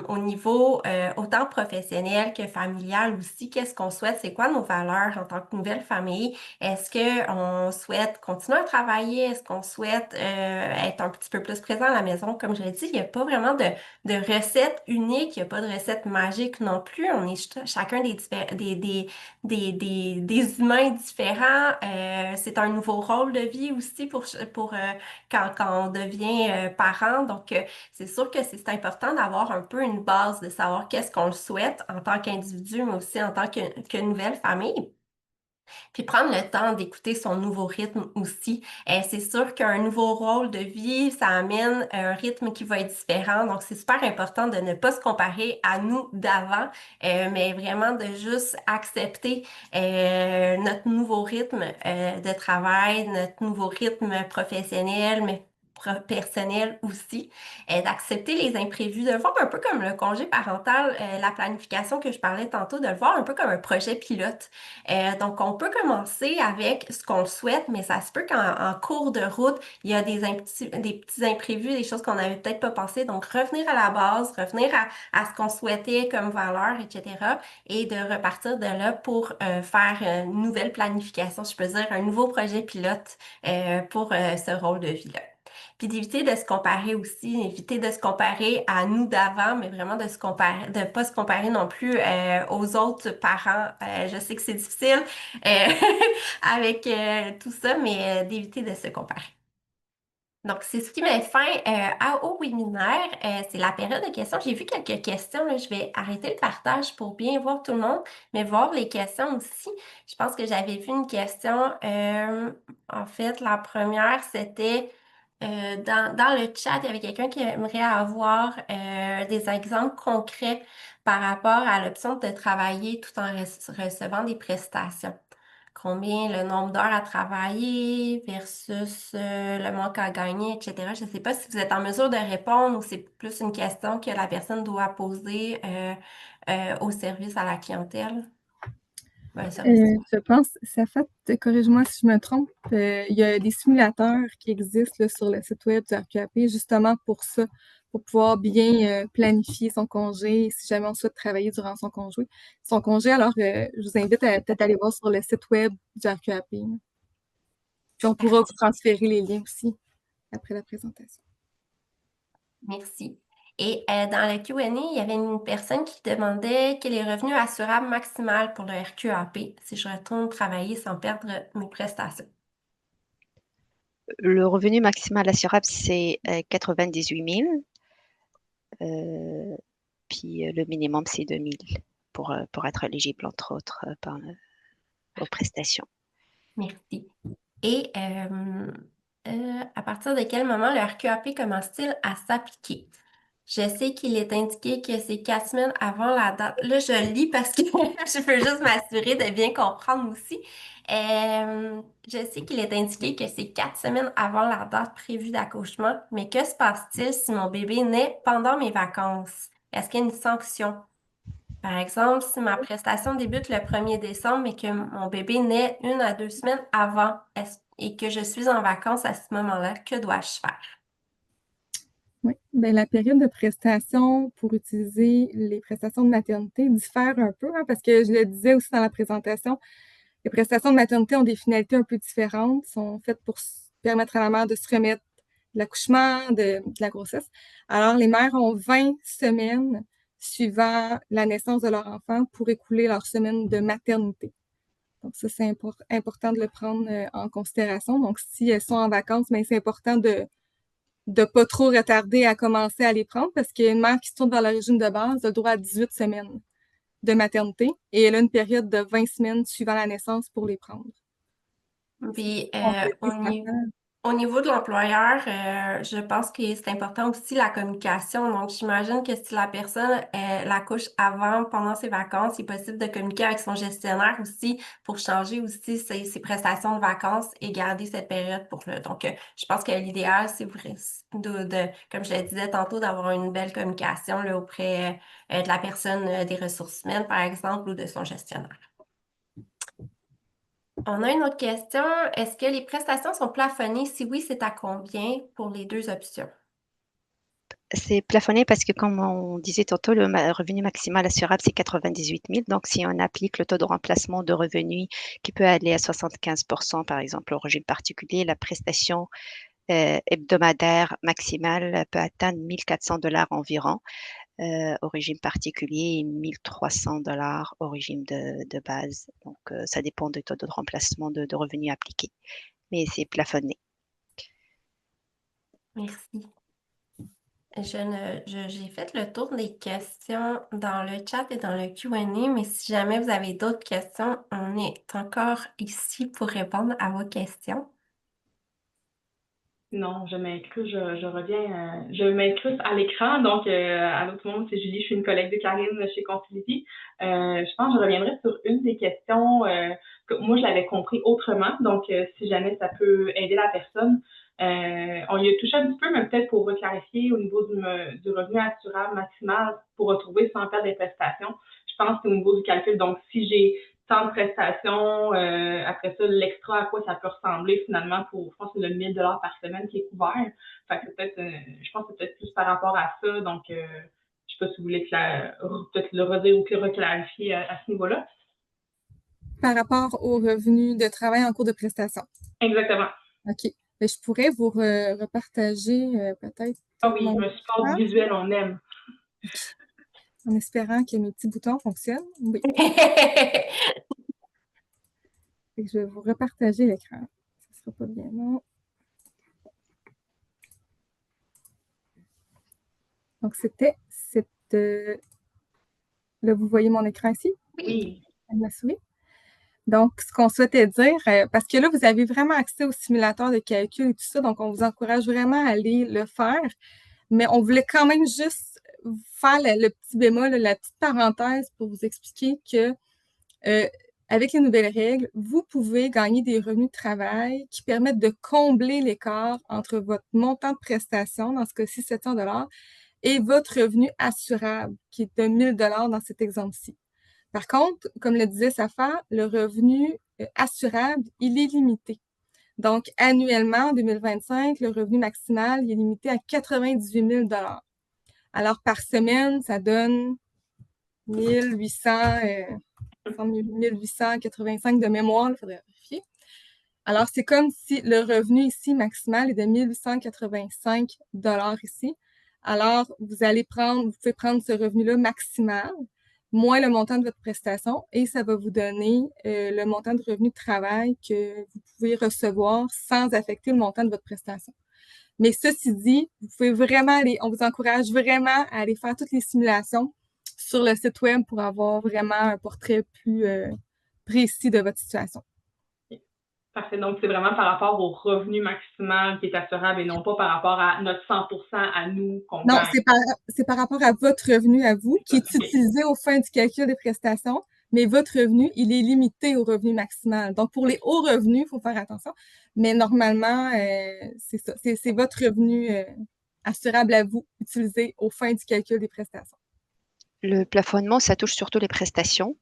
A: au niveau autant professionnel que familial aussi, qu'est-ce qu'on souhaite, c'est quoi nos valeurs en tant que nouvelle famille, est-ce qu'on souhaite continuer à travailler, est-ce qu'on souhaite être un petit peu plus présent à la maison, comme je l'ai dit, il n'y a pas vraiment de recette unique, il n'y a pas de recette magique non plus, on est chacun des humains différents. C'est un nouveau rôle de vie aussi pour quand on devient parent. Donc, c'est sûr que c'est important d'avoir un peu une base, de savoir qu'est-ce qu'on le souhaite en tant qu'individu, mais aussi en tant que nouvelle famille. Puis prendre le temps d'écouter son nouveau rythme aussi. C'est sûr qu'un nouveau rôle de vie, ça amène un rythme qui va être différent. Donc, c'est super important de ne pas se comparer à nous d'avant, mais vraiment de juste accepter notre nouveau rythme de travail, notre nouveau rythme professionnel, mais personnel aussi, d'accepter les imprévus, de le voir un peu comme le congé parental, la planification que je parlais tantôt, de le voir un peu comme un projet pilote. Donc, on peut commencer avec ce qu'on souhaite, mais ça se peut qu'en cours de route, il y a des petits imprévus, des choses qu'on n'avait peut-être pas pensé. Donc, revenir à la base, revenir à ce qu'on souhaitait comme valeur, etc. Et de repartir de là pour faire une nouvelle planification, je peux dire, un nouveau projet pilote pour ce rôle de vie-là. Puis d'éviter de se comparer aussi, éviter de se comparer à nous d'avant, mais vraiment de pas se comparer non plus aux autres parents. Je sais que c'est difficile avec tout ça, mais d'éviter de se comparer. Donc, c'est ce qui met fin au webinaire. C'est la période de questions. J'ai vu quelques questions. Là. Je vais arrêter le partage pour bien voir tout le monde, mais voir les questions aussi. Je pense que j'avais vu une question. En fait, la première, c'était dans le chat, il y avait quelqu'un qui aimerait avoir des exemples concrets par rapport à l'option de travailler tout en recevant des prestations. combien le nombre d'heures à travailler versus le manque à gagner, etc. Je ne sais pas si vous êtes en mesure de répondre ou c'est plus une question que la personne doit poser au service à la clientèle.
C: Je pense, Safat, corrige-moi si je me trompe, il y a des simulateurs qui existent là, sur le site web du RQAP justement pour ça, pour pouvoir bien planifier son congé si jamais on souhaite travailler durant son congé. Alors, je vous invite à peut-être aller voir sur le site web du RQAP. Puis on pourra vous transférer les liens aussi après la présentation.
A: Merci. Et dans le Q&A, il y avait une personne qui demandait quel est le revenu assurable maximal pour le RQAP si je retourne travailler sans perdre mes prestations.
E: Le revenu maximal assurable, c'est 98 000. Puis le minimum, c'est 2 000 pour être éligible, entre autres, aux prestations.
A: Merci. Et à partir de quel moment le RQAP commence-t-il à s'appliquer? Je sais qu'il est indiqué que c'est 4 semaines avant la date. Là, je le lis parce que je veux juste m'assurer de bien comprendre aussi. Je sais qu'il est indiqué que c'est 4 semaines avant la date prévue d'accouchement, mais que se passe-t-il si mon bébé naît pendant mes vacances? Est-ce qu'il y a une sanction? Par exemple, si ma prestation débute le 1er décembre, mais que mon bébé naît 1 à 2 semaines avant et que je suis en vacances à ce moment-là, que dois-je faire?
C: Oui, bien, la période de prestation pour utiliser les prestations de maternité diffère un peu, hein, parce que je le disais aussi dans la présentation, les prestations de maternité ont des finalités un peu différentes, sont faites pour permettre à la mère de se remettre de l'accouchement, de la grossesse. Alors, les mères ont 20 semaines suivant la naissance de leur enfant pour écouler leur semaine de maternité. Donc, ça, c'est important de le prendre en considération. Donc, si elles sont en vacances, mais c'est important de pas trop retarder à commencer à les prendre parce qu'une mère qui se tourne vers le régime de base a le droit à 18 semaines de maternité et elle a une période de 20 semaines suivant la naissance pour les prendre.
A: Puis, au niveau de l'employeur, je pense que c'est important aussi la communication. Donc, j'imagine que si la personne l'accouche avant, pendant ses vacances, il est possible de communiquer avec son gestionnaire aussi pour changer aussi ses prestations de vacances et garder cette période pour le. Donc, je pense que l'idéal, c'est comme je le disais tantôt, d'avoir une belle communication là, auprès de la personne des ressources humaines, par exemple, ou de son gestionnaire. On a une autre question. Est-ce que les prestations sont plafonnées? Si oui, c'est à combien pour les 2 options?
E: C'est plafonné parce que, comme on disait tantôt, le revenu maximal assurable, c'est 98 000. Donc, si on applique le taux de remplacement de revenus qui peut aller à 75 par exemple, au régime particulier, la prestation hebdomadaire maximale peut atteindre 1 400 $ environ au régime particulier et 1 300 $ au régime de base. Donc, ça dépend du taux de remplacement de revenus appliqué. Mais c'est plafonné.
A: Merci. J'ai fait le tour des questions dans le chat et dans le Q&A, mais si jamais vous avez d'autres questions, on est encore ici pour répondre à vos questions.
D: Non, je m'incruse, je reviens, je m'incruse à l'écran. Donc, à l'autre monde, c'est Julie, je suis une collègue de Karine chez Concility. Je pense que je reviendrai sur une des questions que moi, je l'avais compris autrement. Donc, si jamais ça peut aider la personne, on y a touché un petit peu, mais peut-être pour reclarifier au niveau du revenu assurable maximal pour retrouver sans perdre des prestations. Je pense que c'est au niveau du calcul. Donc, si j'ai tant de prestations, après ça, l'extra, à quoi ça peut ressembler finalement pour, je pense que c'est le 1 000 $ par semaine qui est couvert. Fait que peut-être, je pense que c'est peut-être plus par rapport à ça. Donc, je sais pas si vous voulez peut-être le redire ou que reclarifier à ce niveau-là.
C: Par rapport aux revenus de travail en cours de prestation.
D: Exactement.
C: OK. Mais je pourrais vous repartager peut-être.
D: Ah oui, un support visuel, on aime.
C: Okay. En espérant que mes petits boutons fonctionnent. Oui. Je vais vous repartager l'écran. Ça ne sera pas bien long. Donc, c'était cette. Là, vous voyez mon écran ici?
D: Oui.
C: Ma souris. Donc, ce qu'on souhaitait dire, parce que là, vous avez vraiment accès au simulateur de calcul et tout ça, donc on vous encourage vraiment à aller le faire. Mais on voulait quand même juste faire le petit bémol, la petite parenthèse pour vous expliquer que avec les nouvelles règles, vous pouvez gagner des revenus de travail qui permettent de combler l'écart entre votre montant de prestation, dans ce cas-ci 700 $, et votre revenu assurable, qui est de 1 000 $ dans cet exemple-ci. Par contre, comme le disait Safa, le revenu assurable, il est limité. Donc, annuellement, en 2025, le revenu maximal il est limité à 98 000 $. Alors, par semaine, ça donne 1885 de mémoire, il faudrait vérifier. Alors, c'est comme si le revenu ici maximal est de 1885 $ ici. Alors, vous pouvez prendre ce revenu-là maximal, moins le montant de votre prestation, et ça va vous donner le montant de revenu de travail que vous pouvez recevoir sans affecter le montant de votre prestation. Mais ceci dit, vous pouvez vraiment on vous encourage vraiment à aller faire toutes les simulations sur le site web pour avoir vraiment un portrait plus précis de votre situation.
D: Parfait. Donc, c'est vraiment par rapport au revenu maximal qui est assurable et non pas par rapport à notre 100% à nous qu'on
C: Non,
D: gagne.
C: c'est par rapport à votre revenu à vous, qui est utilisé au fin du calcul des prestations, mais votre revenu, il est limité au revenu maximal. Donc, pour les hauts revenus, il faut faire attention. Mais normalement, c'est ça. C'est votre revenu assurable à vous, utilisé au fin du calcul des prestations.
E: Le plafonnement, ça touche surtout les prestations.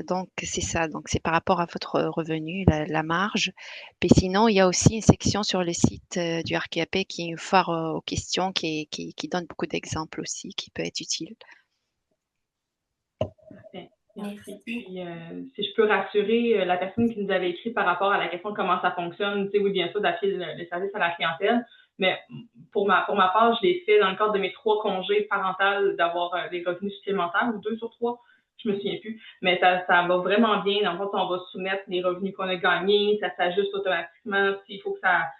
E: Donc, c'est ça. Donc, c'est par rapport à votre revenu, la marge. Puis sinon, il y a aussi une section sur le site du RQAP qui est une foire aux questions qui donne beaucoup d'exemples aussi, qui peut être utile.
D: Parfait. Merci. Puis, si je peux rassurer la personne qui nous avait écrit par rapport à la question de comment ça fonctionne, tu sais, oui, bien sûr, d'appeler le service à la clientèle, mais pour ma part, je l'ai fait dans le cadre de mes 3 congés parentaux d'avoir des revenus supplémentaires, ou 2 sur 3, je me souviens plus, mais ça va vraiment bien. En fait, on va soumettre les revenus qu'on a gagnés, ça s'ajuste automatiquement, s'il faut que ça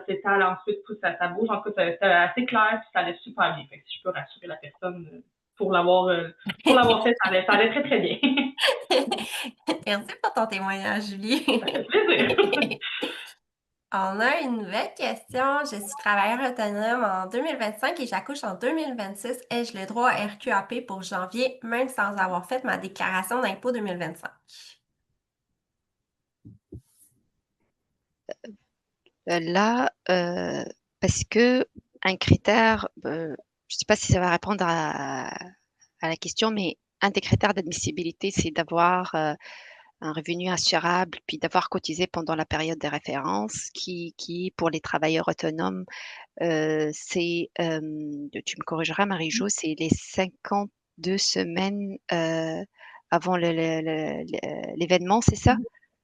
D: s'étale ensuite, ça bouge. En tout cas, c'est assez clair, puis ça allait super bien. Fait que si je peux rassurer la personne pour l'avoir fait, ça allait très, très bien.
A: Merci pour ton témoignage, Julie.
D: Ça fait plaisir.
A: On a une nouvelle question. Je suis travailleur autonome en 2025 et j'accouche en 2026. Ai-je le droit à RQAP pour janvier, même sans avoir fait ma déclaration d'impôt 2025?
E: Là, parce que un critère, je ne sais pas si ça va répondre à la question, mais un des critères d'admissibilité, c'est d'avoir un revenu assurable, puis d'avoir cotisé pendant la période de référence, qui pour les travailleurs autonomes, c'est, tu me corrigeras, Marie-Jo, c'est les 52 semaines avant l'événement, c'est ça?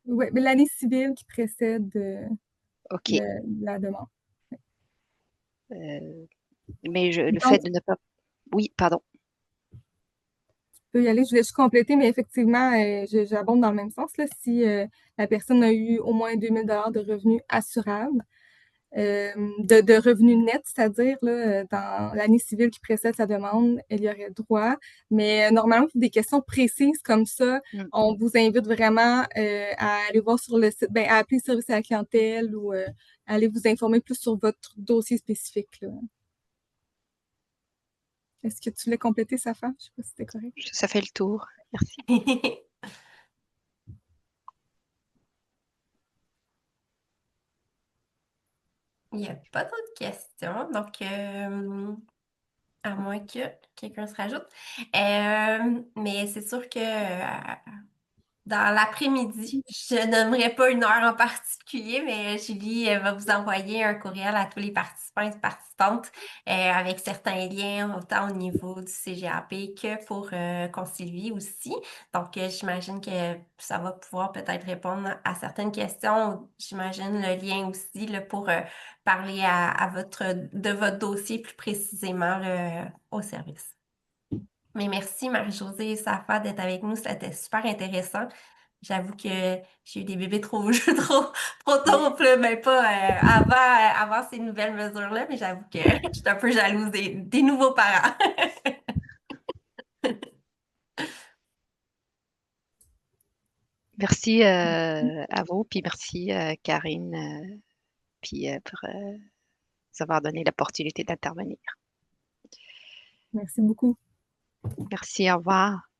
C: Oui, mais l'année civile qui précède
E: OK.
C: la demande.
E: Mais le
C: Donc,
E: fait de ne pas... Oui, pardon.
C: Tu peux y aller, je vais juste compléter, mais effectivement, j'abonde dans le même sens. Là, si la personne a eu au moins 2 000 $ de revenus assurables, de revenus nets, c'est-à-dire là, dans l'année civile qui précède sa demande, elle y aurait droit. Mais normalement, pour des questions précises comme ça, on vous invite vraiment à aller voir sur le site, à appeler le service à la clientèle ou aller vous informer plus sur votre dossier spécifique, là. Est-ce que tu voulais compléter, Safa? Je ne sais pas si c'était correct.
E: Ça fait le tour. Merci.
A: Il n'y a pas d'autres questions, donc à moins que quelqu'un se rajoute. Mais c'est sûr que dans l'après-midi, je nommerai pas une heure en particulier, mais Julie va vous envoyer un courriel à tous les participants et participantes avec certains liens, autant au niveau du CGAP que pour Concilvie aussi. Donc, j'imagine que ça va pouvoir peut-être répondre à certaines questions. J'imagine le lien aussi là, pour parler de votre dossier plus précisément là, au service. Mais merci Marie-Josée et Safa d'être avec nous, c'était super intéressant. J'avoue que j'ai eu des bébés trop tôt, là, mais pas avant ces nouvelles mesures-là, mais j'avoue que je suis un peu jalouse des nouveaux parents.
E: Merci à vous, puis merci Karine, puis pour nous avoir donné l'opportunité d'intervenir.
C: Merci beaucoup.
E: Merci, au revoir.